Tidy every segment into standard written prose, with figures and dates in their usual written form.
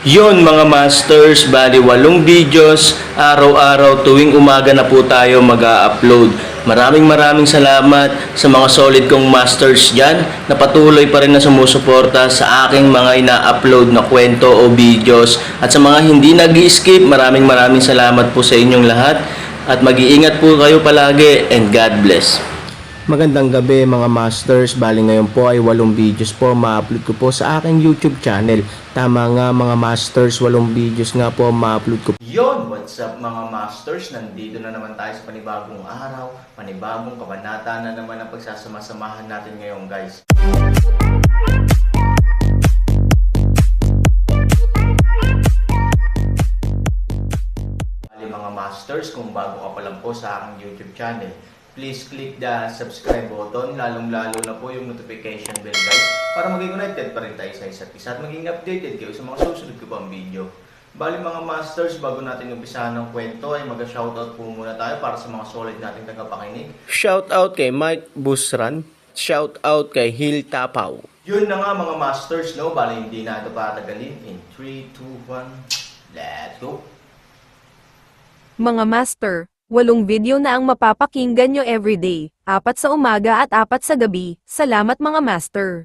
Yon mga masters, bali 8 videos, araw-araw tuwing umaga na po tayo mag-a-upload. Maraming salamat sa mga solid kong masters dyan na patuloy pa rin na sumusuporta sa aking mga ina-upload na kwento o videos. At sa mga hindi nag-skip, maraming salamat po sa inyong lahat. At mag-iingat po kayo palagi and God bless. Magandang gabi mga masters, bali ngayon po ay 8 videos po ma-upload ko po sa aking YouTube channel. Tama nga mga masters, 8 videos nga po ma-upload ko. Yon, what's up mga masters? Nandito na naman tayo sa panibagong araw, panibagong kabanata na naman ang pagsasama-samahan natin ngayon guys. Bali mga masters, kung bago ka pa lang po sa aking YouTube channel, please click the subscribe button, lalong-lalo na po yung notification bell guys, para maging connected pa rin tayo sa isa't isa at maging updated kayo sa mga susunod ko pang video. Bali mga masters, bago natin umpisahan ng kwento ay mag-shoutout po muna tayo para sa mga solid nating tagapakinig. Shoutout kay Mike Busran, shoutout kay Hil Tapaw. Yun na nga mga masters, no? Bali hindi na ito patagalin. In 3, 2, 1, let's go! Mga master, 8 video na ang mapapakinggan nyo everyday, 4 sa umaga at 4 sa gabi. Salamat mga master.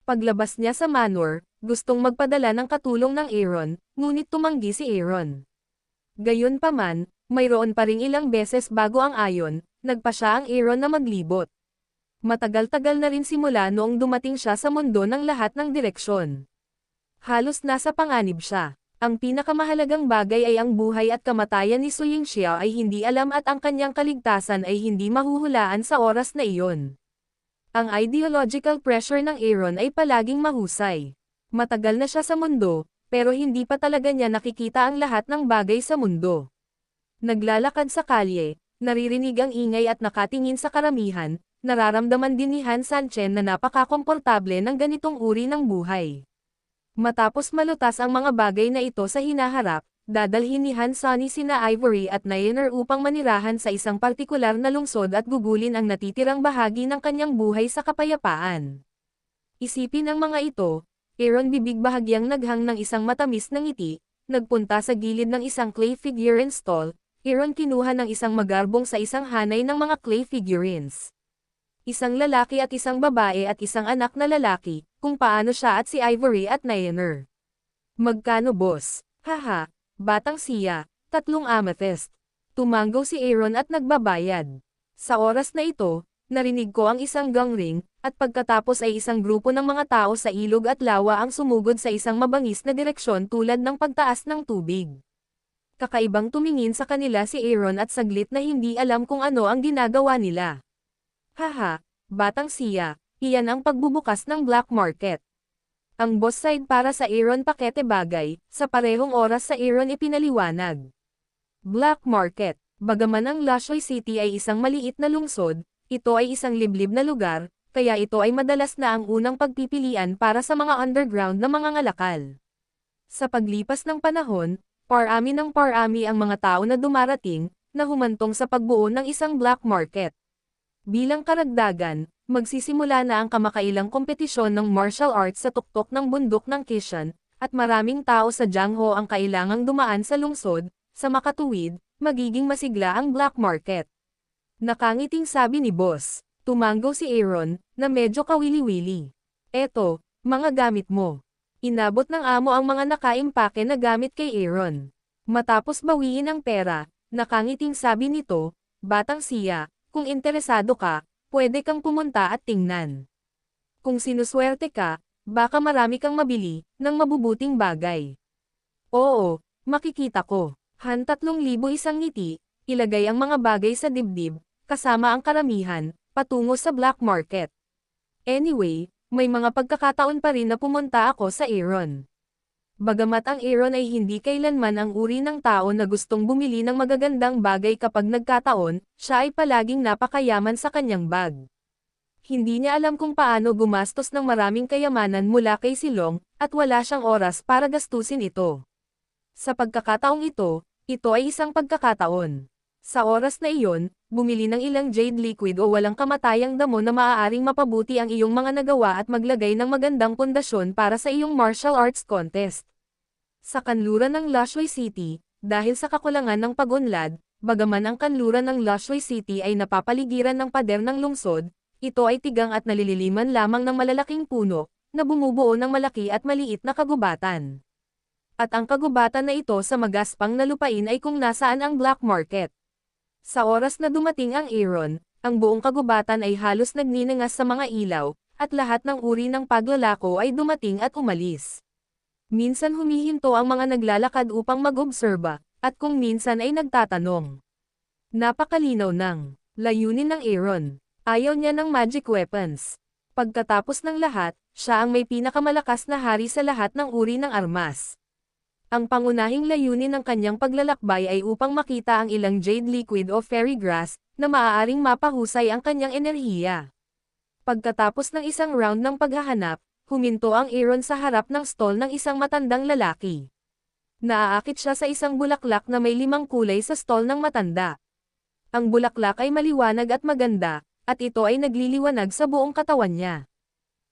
Paglabas niya sa manor, gustong magpadala ng katulong ng Aaron, ngunit tumanggi si Aaron. Gayunpaman, mayroon pa ring ilang beses bago ang ayon, nagpa siya ang Aaron na maglibot. Matagal-tagal na rin simula noong dumating siya sa mundo ng lahat ng direksyon. Halos nasa panganib siya. Ang pinakamahalagang bagay ay ang buhay at kamatayan ni Su Yingxia ay hindi alam at ang kanyang kaligtasan ay hindi mahuhulaan sa oras na iyon. Ang ideological pressure ng Aaron ay palaging mahusay. Matagal na siya sa mundo, pero hindi pa talaga niya nakikita ang lahat ng bagay sa mundo. Naglalakad sa kalye, naririnig ang ingay at nakatingin sa karamihan, nararamdaman din ni Han Sanchen na napakakomportable ng ganitong uri ng buhay. Matapos malutas ang mga bagay na ito sa hinaharap, dadalhin ni Han Sunny sina Ivory at Nayener upang manirahan sa isang partikular na lungsod at gugulin ang natitirang bahagi ng kanyang buhay sa kapayapaan. Isipin ang mga ito, Aaron bibig bahagyang naghang ng isang matamis na ngiti, nagpunta sa gilid ng isang clay figurine stall, Aaron kinuha ng isang magarbong sa isang hanay ng mga clay figurines. Isang lalaki at isang babae at isang anak na lalaki, kung paano siya at si Ivory at Nayener. Magkano boss? Haha, batang siya, 3 amethyst. Tumanggaw si Aaron at nagbabayad. Sa oras na ito, narinig ko ang isang gong ring, at pagkatapos ay isang grupo ng mga tao sa ilog at lawa ang sumugod sa isang mabangis na direksyon tulad ng pagtaas ng tubig. Kakaibang tumingin sa kanila si Aaron at saglit na hindi alam kung ano ang ginagawa nila. Haha, batang siya, iyan ang pagbubukas ng black market. Ang boss side para sa Aaron pakete bagay, sa parehong oras sa Aaron ipinaliwanag. Black market, bagaman ang Lashoy City ay isang maliit na lungsod, ito ay isang liblib na lugar, kaya ito ay madalas na ang unang pagpipilian para sa mga underground na mga ngalakal. Sa paglipas ng panahon, parami ng parami ang mga tao na dumarating, na humantong sa pagbuo ng isang black market. Bilang karagdagan, magsisimula na ang kamakailang kompetisyon ng martial arts sa tuktok ng bundok ng Kishan, at maraming tao sa Jiangho ang kailangang dumaan sa lungsod, sa makatuwid, magiging masigla ang black market. Nakangiting sabi ni boss, tumanggaw si Aaron, na medyo kawili-wili. Eto, mga gamit mo. Inabot ng amo ang mga nakaimpake na gamit kay Aaron. Matapos bawiin ang pera, nakangiting sabi nito, batang siya, kung interesado ka, pwede kang pumunta at tingnan. Kung sinuswerte ka, baka marami kang mabili, ng mabubuting bagay. Oo, makikita ko. Han 3,000 isang ngiti, ilagay ang mga bagay sa dibdib, kasama ang karamihan, patungo sa black market. Anyway, may mga pagkakataon pa rin na pumunta ako sa Aaron. Bagamat ang Aaron ay hindi kailanman ang uri ng tao na gustong bumili ng magagandang bagay kapag nagkataon, siya ay palaging napakayaman sa kanyang bag. Hindi niya alam kung paano gumastos ng maraming kayamanan mula kay Silong, at wala siyang oras para gastusin ito. Sa pagkakataong ito ay isang pagkakataon. Sa oras na iyon, bumili ng ilang jade liquid o walang kamatayang damo na maaaring mapabuti ang iyong mga nagawa at maglagay ng magandang pundasyon para sa iyong martial arts contest. Sa kanluran ng Lushoy City, dahil sa kakulangan ng pag-unlad, bagaman ang kanluran ng Lushoy City ay napapaligiran ng pader ng lungsod, ito ay tigang at nalililiman lamang ng malalaking puno, na bumubuo ng malaki at maliit na kagubatan. At ang kagubatan na ito sa magaspang na lupain ay kung nasaan ang black market. Sa oras na dumating ang Aaron, ang buong kagubatan ay halos nagninangas sa mga ilaw, at lahat ng uri ng paglalako ay dumating at umalis. Minsan humihinto ang mga naglalakad upang mag-obserba, at kung minsan ay nagtatanong. Napakalinaw ng layunin ng Aaron. Ayaw niya ng magic weapons. Pagkatapos ng lahat, siya ang may pinakamalakas na hari sa lahat ng uri ng armas. Ang pangunahing layunin ng kanyang paglalakbay ay upang makita ang ilang jade liquid o fairy grass, na maaaring mapahusay ang kanyang enerhiya. Pagkatapos ng isang round ng paghahanap, huminto ang Aaron sa harap ng stall ng isang matandang lalaki. Naaakit siya sa isang bulaklak na may 5 kulay sa stall ng matanda. Ang bulaklak ay maliwanag at maganda, at ito ay nagliliwanag sa buong katawan niya.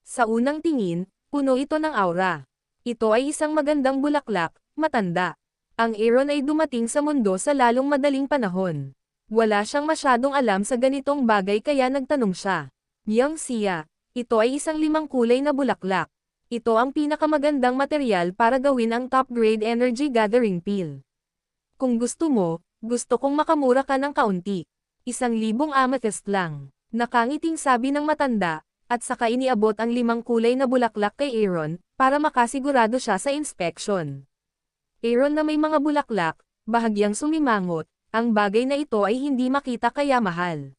Sa unang tingin, puno ito ng aura. Ito ay isang magandang bulaklak, matanda. Ang Aaron ay dumating sa mundo sa lalong madaling panahon. Wala siyang masyadong alam sa ganitong bagay kaya nagtanong siya. Yang siya, ito ay isang 5 kulay na bulaklak. Ito ang pinakamagandang material para gawin ang top-grade energy gathering peel. Kung gusto mo, gusto kong makamura ka ng kaunti. 1,000 amethyst lang. Nakangiting sabi ng matanda, at saka iniabot ang 5 kulay na bulaklak kay Aaron, para makasigurado siya sa inspection. Aaron na may mga bulaklak, bahagyang sumimangot, ang bagay na ito ay hindi makita kaya mahal.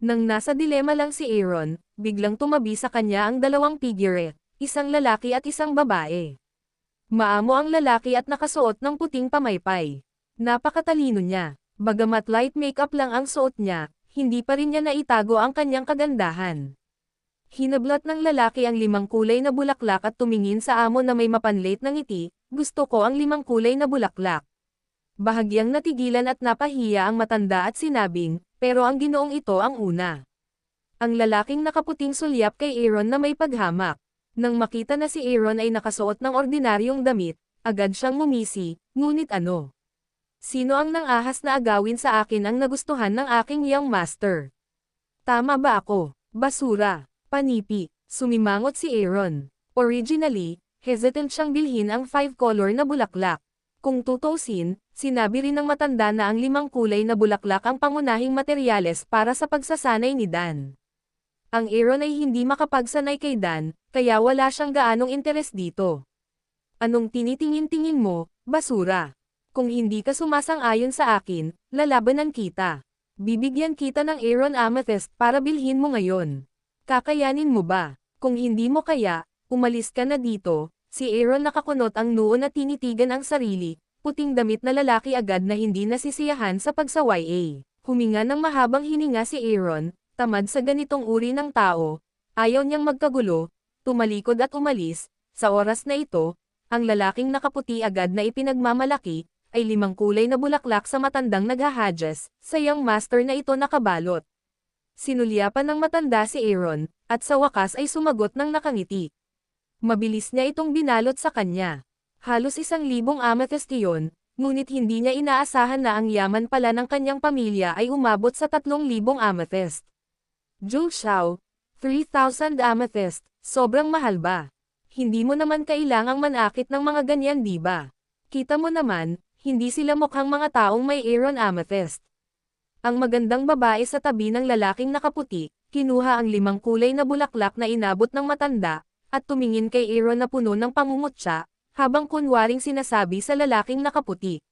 Nang nasa dilema lang si Aaron, biglang tumabi sa kanya ang 2 figurette, isang lalaki at isang babae. Maamo ang lalaki at nakasuot ng puting pamaypay. Napakatalino niya, bagamat light makeup lang ang suot niya, hindi pa rin niya naitago ang kanyang kagandahan. Hinablat ng lalaki ang 5 kulay na bulaklak at tumingin sa amo na may mapanlate ng ngiti, gusto ko ang 5 kulay na bulaklak. Bahagyang natigilan at napahiya ang matanda at sinabing, pero ang ginoong ito ang una. Ang lalaking nakaputing sulyap kay Aaron na may paghamak. Nang makita na si Aaron ay nakasuot ng ordinaryong damit, agad siyang ngumisi, ngunit ano? Sino ang nang-ahas na agawin sa akin ang nagustuhan ng aking young master? Tama ba ako? Basura, panipi, sumimangot si Aaron. Originally, hesitant siyang bilhin ang 5-color na bulaklak. Kung tutuusin, sinabi rin ng matanda na ang 5 kulay na bulaklak ang pangunahing materyales para sa pagsasanay ni Dan. Ang Aaron ay hindi makapagsanay kay Dan, kaya wala siyang gaanong interes dito. Anong tinitingin-tingin mo, basura? Kung hindi ka sumasang-ayon sa akin, lalabanan kita. Bibigyan kita ng Aaron Amethyst para bilhin mo ngayon. Kakayanin mo ba? Kung hindi mo kaya, umalis ka na dito. Si Aaron nakakunot ang noo na tinitigan ang sarili, puting damit na lalaki agad na hindi nasisiyahan sa pagsaway. Huminga ng mahabang hininga si Aaron, tamad sa ganitong uri ng tao, ayaw niyang magkagulo, tumalikod at umalis. Sa oras na ito, ang lalaking nakaputi agad na ipinagmamalaki, ay 5 kulay na bulaklak sa matandang naghahadjas, sa young master na ito nakabalot. Sinulyapan ng matanda si Aaron, at sa wakas ay sumagot ng nakangiti. Mabilis niya itong binalot sa kanya. Halos 1,000 amethyst iyon, ngunit hindi niya inaasahan na ang yaman pala ng kanyang pamilya ay umabot sa 3,000 amethyst. Zhou Xiao, 3,000 amethyst, sobrang mahal ba? Hindi mo naman kailangang manakit ng mga ganyan di ba? Kita mo naman, hindi sila mukhang mga taong may Aaron Amethyst. Ang magandang babae sa tabi ng lalaking nakaputi, kinuha ang 5 kulay na bulaklak na inabot ng matanda, at tumingin kay Aaron na puno ng pangungutya, habang kunwaring sinasabi sa lalaking nakaputi.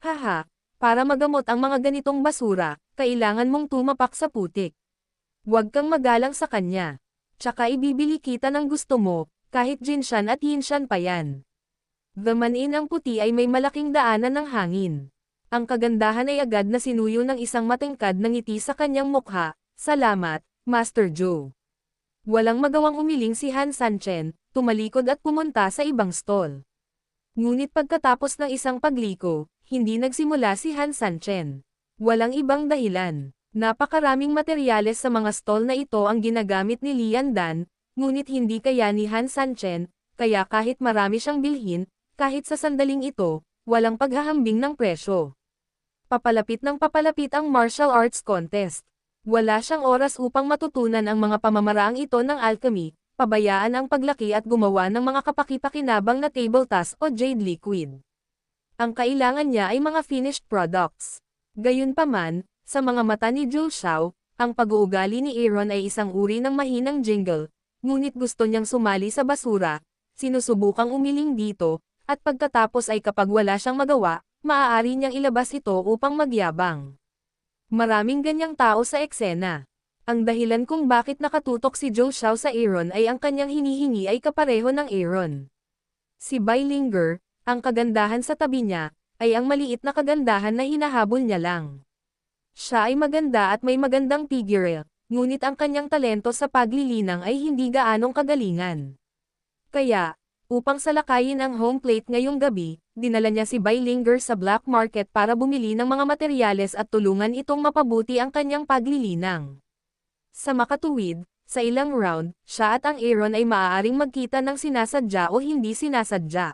Haha, para magamot ang mga ganitong basura, kailangan mong tumapak sa putik. Huwag kang magalang sa kanya. Tsaka ibibili kita ng gusto mo, kahit Jinshan at Yinshan pa yan. Damanin ang puti ay may malaking daanan ng hangin. Ang kagandahan ay agad na sinuyo ng isang matingkad na ngiti sa kanyang mukha. Salamat, Master Zhou. Walang magawang umiling si Han Sanchen, tumalikod at pumunta sa ibang stall. Ngunit pagkatapos ng isang pagliko, hindi nagsimula si Han Sanchen. Walang ibang dahilan. Napakaraming materyales sa mga stall na ito ang ginagamit ni Lian Dan, ngunit hindi kaya ni Han Sanchen, kaya kahit marami siyang bilhin, kahit sa sandaling ito, walang paghahambing ng presyo. Papalapit ng papalapit ang martial arts contest. Wala siyang oras upang matutunan ang mga pamamaraang ito ng alchemy, pabayaan ang paglaki at gumawa ng mga kapaki-pakinabang na table task o jade liquid. Ang kailangan niya ay mga finished products. Gayunpaman, sa mga mata ni Zhou Xiao, ang pag-uugali ni Aaron ay isang uri ng mahinang jingle, ngunit gusto niyang sumali sa basura, sinusubukang umiling dito, at pagkatapos ay kapag wala siyang magawa, maaari niyang ilabas ito upang magyabang. Maraming ganyang tao sa eksena. Ang dahilan kung bakit nakatutok si Zhou Xiao sa Aaron ay ang kanyang hinihingi ay kapareho ng Aaron. Si Bai Linger, ang kagandahan sa tabi niya, ay ang maliit na kagandahan na hinahabol niya lang. Siya ay maganda at may magandang figure, ngunit ang kanyang talento sa paglilinang ay hindi gaanong kagalingan. Kaya, upang salakayin ang home plate ngayong gabi, dinala niya si Bai Linger sa black market para bumili ng mga materyales at tulungan itong mapabuti ang kanyang paglilinang. Sa makatuwid, sa ilang round, siya at ang Aaron ay maaaring magkita ng sinasadya o hindi sinasadya.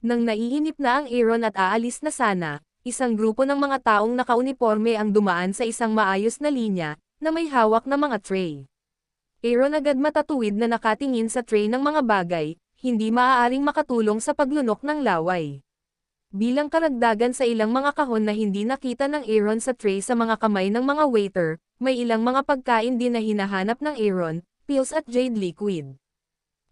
Nang naiinip na ang Aaron at aalis na sana, isang grupo ng mga taong nakauniporme ang dumaan sa isang maayos na linya, na may hawak na mga tray. Aaron agad matatuwid na nakatingin sa tray ng mga bagay, hindi maaaring makatulong sa paglunok ng laway. Bilang karagdagan sa ilang mga kahon na hindi nakita ng Aaron sa tray sa mga kamay ng mga waiter, may ilang mga pagkain din na hinahanap ng Aaron, pills at jade liquid.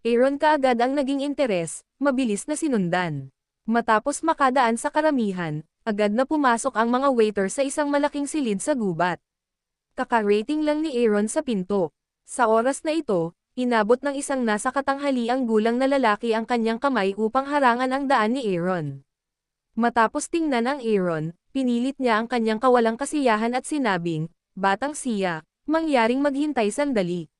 Aaron kaagad ang naging interes, mabilis na sinundan. Matapos makadaan sa karamihan, agad na pumasok ang mga waiter sa isang malaking silid sa gubat. Kaka-rating lang ni Aaron sa pinto. Sa oras na ito, inabot ng isang nasa katanghaliang gulang na lalaki ang kanyang kamay upang harangan ang daan ni Aaron. Matapos tingnan ang Aaron, pinilit niya ang kanyang kawalang kasiyahan at sinabing, "Batang siya, mangyaring maghintay sandali.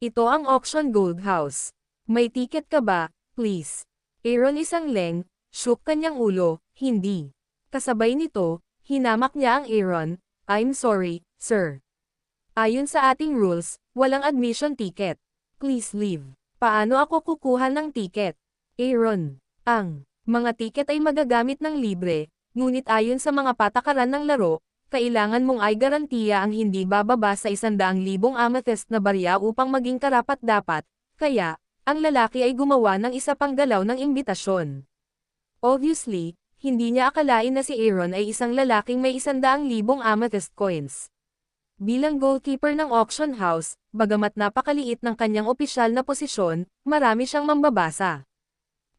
Ito ang auction gold house. May ticket ka ba, please?" Aaron isang leng, shook kanyang ulo, "Hindi." Kasabay nito, hinamak niya ang Aaron, "I'm sorry, sir. Ayon sa ating rules, walang admission ticket. Please leave." "Paano ako kukuha ng ticket?" "Aaron, ang mga ticket ay magagamit ng libre, ngunit ayon sa mga patakaran ng laro, kailangan mong ay garantiya ang hindi bababa sa 100,000 amethyst na barya upang maging karapat-dapat, kaya, ang lalaki ay gumawa ng isa pang galaw ng imbitasyon. Obviously, hindi niya akalain na si Aaron ay isang lalaking may 100,000 amethyst coins. Bilang goalkeeper ng auction house, bagamat napakaliit ng kanyang opisyal na posisyon, marami siyang mambabasa.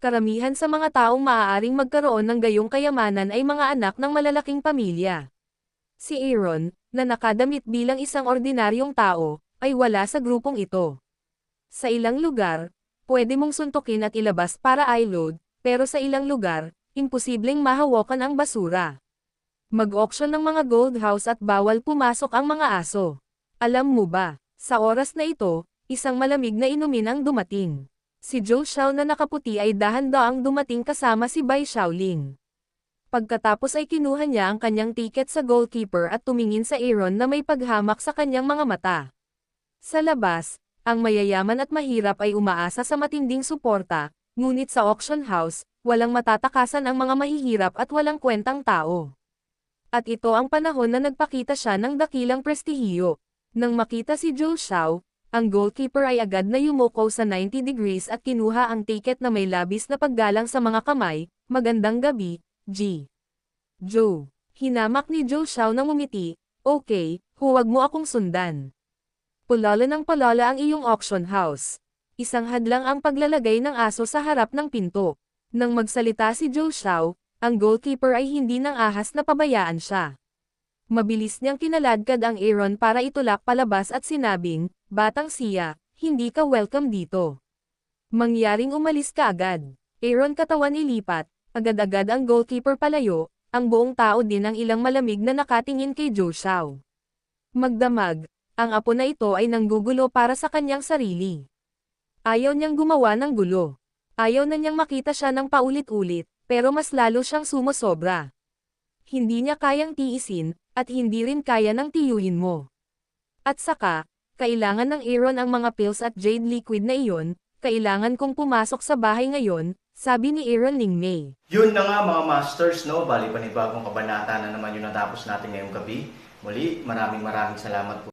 Karamihan sa mga taong maaaring magkaroon ng gayong kayamanan ay mga anak ng malalaking pamilya. Si Aaron, na nakadamit bilang isang ordinaryong tao, ay wala sa grupong ito. Sa ilang lugar, pwede mong suntukin at ilabas para i-load, pero sa ilang lugar, imposibleng mahawakan ang basura. Mag-auction ng mga gold house at bawal pumasok ang mga aso. Alam mo ba, sa oras na ito, isang malamig na inumin ang dumating. Si Zhou Xiao na nakaputi ay dahan-daang dumating kasama si Bai Xiaoling. Pagkatapos ay kinuha niya ang kanyang ticket sa goalkeeper at tumingin sa Aaron na may paghamak sa kanyang mga mata. Sa labas, ang mayayaman at mahirap ay umaasa sa matinding suporta, ngunit sa auction house, walang matatakasan ang mga mahihirap at walang kwentang tao. At ito ang panahon na nagpakita siya ng dakilang prestihiyo. Nang makita si Zhou Xiao, ang goalkeeper ay agad na yumuko sa 90 degrees at kinuha ang ticket na may labis na paggalang sa mga kamay. "Magandang gabi, G. Joe." Hinamak ni Zhou Xiao na ngumiti, "Okay, huwag mo akong sundan. Pulala ng palala ang iyong auction house." Isang hadlang ang paglalagay ng aso sa harap ng pinto. Nang magsalita si Zhou Xiao, ang goalkeeper ay hindi nang ahas na pabayaan siya. Mabilis niyang kinaladkad ang Aaron para itulak palabas at sinabing, "Batang siya, hindi ka welcome dito. Mangyaring umalis ka agad." Aaron katawan ilipat, agad-agad ang goalkeeper palayo, ang buong tao din ang ilang malamig na nakatingin kay Zhou Xiao. Magdamag, ang apo na ito ay nanggugulo para sa kanyang sarili. Ayaw niyang gumawa ng gulo. Ayaw na niyang makita siya ng paulit-ulit, pero mas lalo siyang sumosobra. Hindi niya kayang tiisin, at hindi rin kaya ng tiyuhin mo. At saka, kailangan ng Aaron ang mga pills at jade liquid na iyon, kailangan kong pumasok sa bahay ngayon, Sabi ni Aaron Ling May. Yun na nga mga masters, no? Bali panibagong kabanata na naman yung natapos natin ngayong gabi. Muli, maraming salamat po.